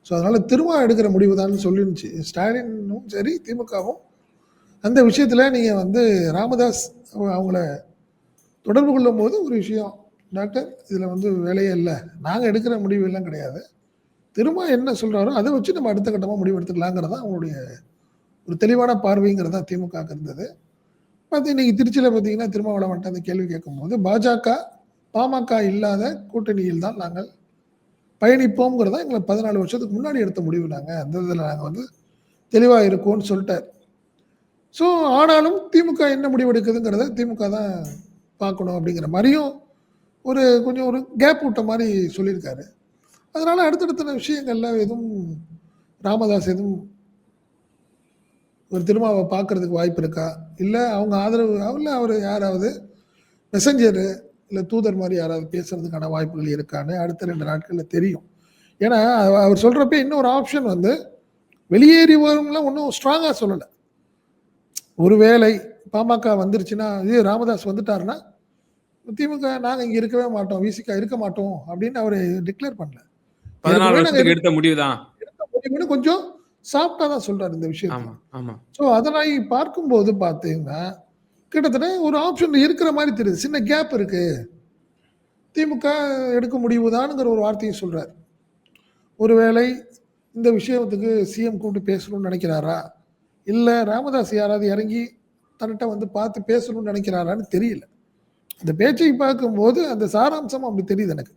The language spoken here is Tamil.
ஸோ அதனால திரும்ப எடுக்கிற முடிவு தான் சொல்லிருந்துச்சு ஸ்டாலினும் சரி திமுகவும். அந்த விஷயத்தில் நீங்கள் வந்து ராமதாஸ் அவங்கள தொடர்பு கொள்ளும் போது ஒரு விஷயம், டாக்டர் இதில் வந்து வேலையே இல்லை, நாங்கள் எடுக்கிற முடிவு எல்லாம் கிடையாது, திரும்ப என்ன சொல்கிறாரோ அதை வச்சு நம்ம அடுத்த கட்டமாக முடிவு எடுத்துக்கலாங்கிறதா அவங்களுடைய ஒரு தெளிவான பார்வைங்கிறதா திமுக இருந்தது. பார்த்து இன்னைக்கு திருச்சியில் பார்த்தீங்கன்னா திருமாவளவன்ட்ட அந்த கேள்வி கேட்கும்போது பாஜக பாமக இல்லாத கூட்டணியில் தான் நாங்கள் பயணிப்போங்கிறதா எங்களை 14 வருஷத்துக்கு முன்னாடி எடுத்த முடிவு. நாங்கள் அந்த இதில் நாங்கள் வந்து தெளிவாக இருக்கோம்னு சொல்லிட்டார். ஸோ ஆனாலும் திமுக என்ன முடிவு எடுக்குதுங்கிறத திமுக தான் பார்க்கணும் அப்படிங்கிற மாதிரியும் கொஞ்சம் ஒரு கேப் விட்ட மாதிரி சொல்லியிருக்காரு. அதனால அடுத்தடுத்த விஷயங்கள்ல எதுவும் ராமதாஸ் எதுவும் ஒரு திருமாவை பார்க்கறதுக்கு வாய்ப்பு இருக்கா, இல்லை அவங்க ஆதரவு இல்லை அவர் யாராவது மெசஞ்சரு இல்லை தூதர் மாதிரி யாராவது பேசுறதுக்கான வாய்ப்புகள் இருக்கான்னு அடுத்த 2 நாட்களில் தெரியும். ஏன்னா அவர் சொல்றப்ப இன்னொரு ஆப்ஷன் வந்து வெளியேறி வரும்லாம் ஒன்றும் ஸ்ட்ராங்காக சொல்லலை. ஒருவேளை பாமக வந்துருச்சுன்னா இது ராமதாஸ் வந்துட்டாருன்னா திமுக நாங்க இங்க இருக்கவே மாட்டோம், விசிக இருக்க மாட்டோம் அப்படின்னு அவரு டிக்ளேர் பண்ணல. 14 வருஷத்துக்கு எடுத்த முடிவுதான். கொஞ்சம் சாஃப்டா தான் சொல்றாரு இந்த விஷயத்தை. ஸோ அதனை பார்க்கும்போது பார்த்தீங்கன்னா கிட்டத்தட்ட ஒரு ஆப்ஷன் இருக்கிற மாதிரி தெரியுது. சின்ன கேப் இருக்கு, திமுக எடுக்க முடிவுதான்ங்கிற ஒரு வார்த்தையை சொல்றாரு. ஒருவேளை இந்த விஷயத்துக்கு சிஎம் கூப்பிட்டு பேசணும்னு நினைக்கிறாரா, இல்லை ராமதாஸ் யாராவது இறங்கி தன்னிட்ட வந்து பார்த்து பேசணும்னு நினைக்கிறாரான்னு தெரியல. அந்த பேச்சை பார்க்கும்போது அந்த சாராம்சம் அப்படி தெரியுது எனக்கு.